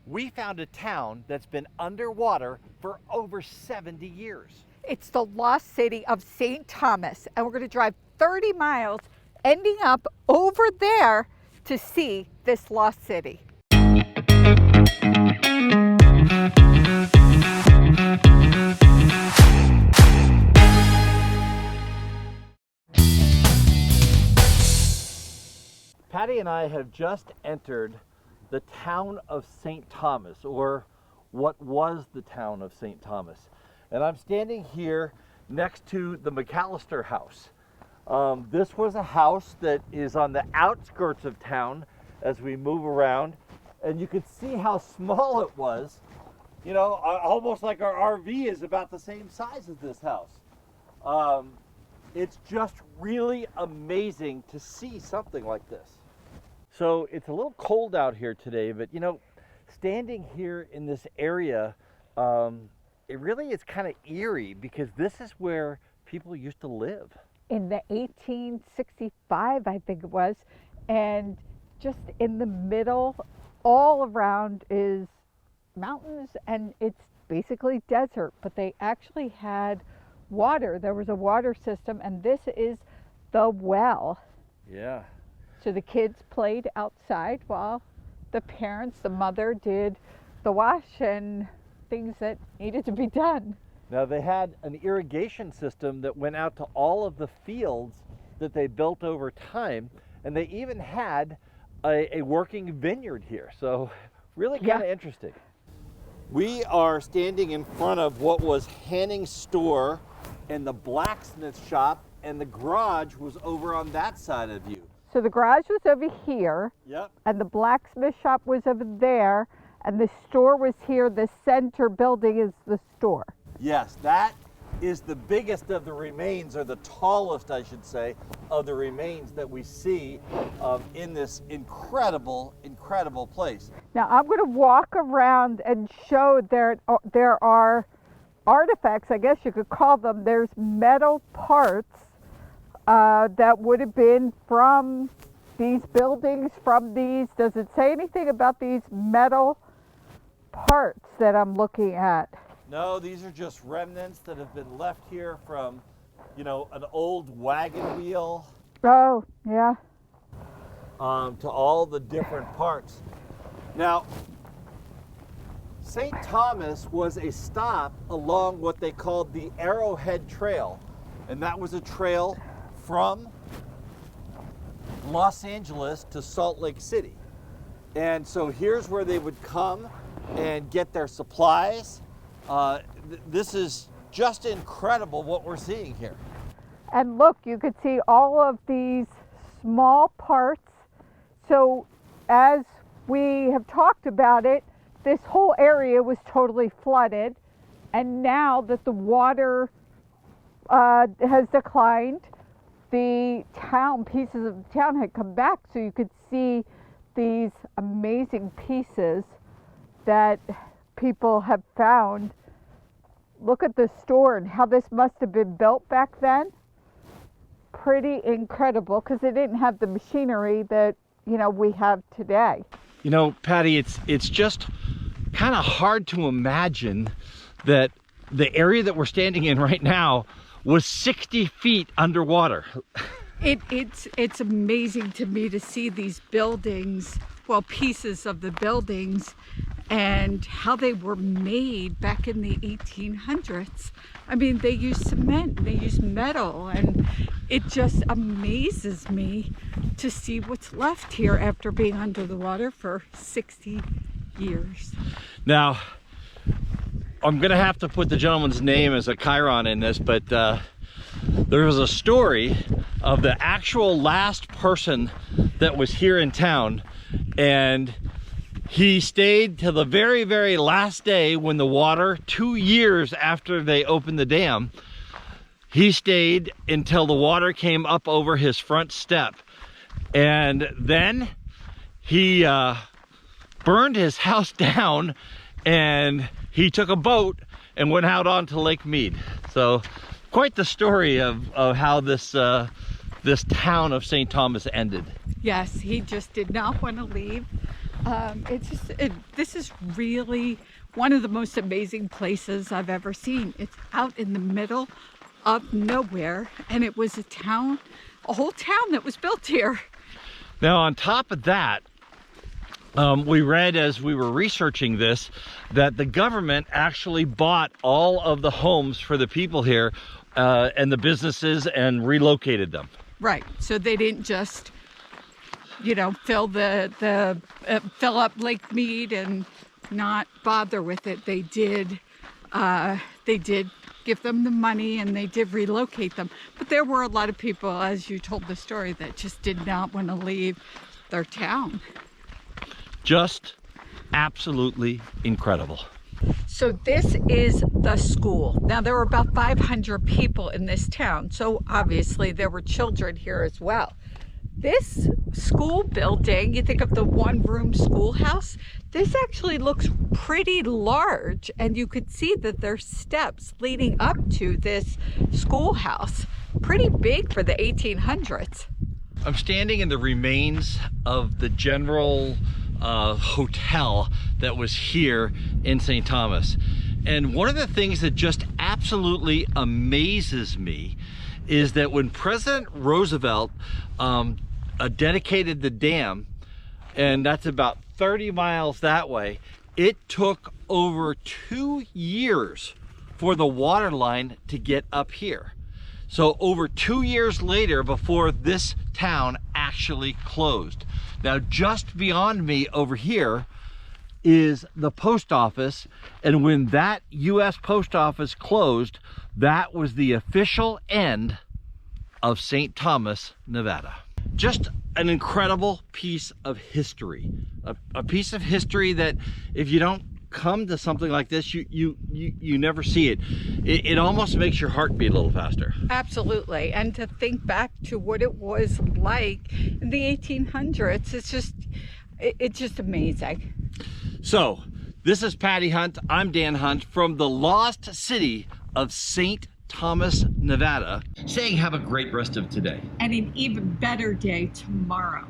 we found a town that's been underwater for over 70 years. It's the lost city of St. Thomas, and we're going to drive 30 miles, ending up over there to see this lost city. Patty and I have just entered the town of St. Thomas, or what was the town of St. Thomas. And I'm standing here next to the McAllister house. This was a house that is on the outskirts of town as we move around, and you can see how small it was. You know, almost like our RV is about the same size as this house. It's just really amazing to see something like this. So it's a little cold out here today, but you know, standing here in this area, it really is kind of eerie because this is where people used to live. In the 1865, I think it was, and just in the middle, all around is mountains, and it's basically desert, but they actually had water. There was a water system, and this is the well. Yeah. So the kids played outside while the parents, the mother, did the wash and things that needed to be done. Now they had an irrigation system that went out to all of the fields that they built over time, and they even had a working vineyard here. So really kind of interesting. We are standing in front of what was Hannings' store and the blacksmith shop, and the garage was over on that side of you. So the garage was over here, Yep. and the blacksmith shop was over there, and the store was here. The center building is the store. Yes, that is the biggest of the remains, or the tallest, I should say, of the remains that we see in this incredible, incredible place. Now I'm going to walk around and show there are artifacts, I guess you could call them. There's metal parts that would have been from these buildings, does it say anything about these metal parts that I'm looking at? No, these are just remnants that have been left here from, you know, an old wagon wheel. Oh, yeah. To all the different parts. Now, St. Thomas was a stop along what they called the Arrowhead Trail, and that was a trail from Los Angeles to Salt Lake City. And so here's where they would come and get their supplies. This is just incredible what we're seeing here. And look, you could see all of these small parts. So as we have talked about it, this whole area was totally flooded. And now that the water has declined, the pieces of the town had come back, so you could see these amazing pieces that people have found. Look at the store and how this must have been built back then. Pretty incredible, because they didn't have the machinery that, you know, we have today. You know, Patty, it's just kind of hard to imagine that the area that we're standing in right now was 60 feet underwater. It's amazing to me to see these buildings, well, pieces of the buildings, and how they were made back in the 1800s. I mean, they used cement, they used metal, and it just amazes me to see what's left here after being under the water for 60 years. Now, I'm gonna have to put the gentleman's name as a chyron in this, but there was a story of the actual last person that was here in town, and he stayed till the very, very last day when the water, 2 years after they opened the dam, he stayed until the water came up over his front step. And then he burned his house down, and he took a boat and went out onto Lake Mead. So quite the story of how this town of St. Thomas ended. Yes, he just did not want to leave This is really one of the most amazing places I've ever seen. It's out in the middle of nowhere, and it was a whole town that was built here. Now, on top of that, we read as we were researching this that the government actually bought all of the homes for the people here and the businesses and relocated them. Right. So they didn't just, you know, fill up Lake Mead and not bother with it. They did give them the money, and they did relocate them. But there were a lot of people, as you told the story, that just did not want to leave their town. Just absolutely incredible. So this is the school. Now, there were about 500 people in this town, so obviously there were children here as well. This school building, you think of the one-room schoolhouse, this actually looks pretty large, and you could see that there's steps leading up to this schoolhouse. Pretty big for the 1800s. I'm standing in the remains of the general hotel that was here in St. Thomas. And one of the things that just absolutely amazes me is that when President Roosevelt dedicated the dam, and that's about 30 miles that way, it took over 2 years for the water line to get up here. So over 2 years later before this town actually closed. Now, just beyond me over here is the post office, and when that U.S. post office closed, that was the official end of St. Thomas, Nevada. Just an incredible piece of history, a piece of history that if you don't come to something like this, you never see it. It almost makes your heart beat a little faster. Absolutely. And to think back to what it was like in the 1800s, it's just amazing. So this is Patty Hunt. I'm Dan Hunt from the lost city of St. Thomas, Nevada, saying have a great rest of today. And an even better day tomorrow.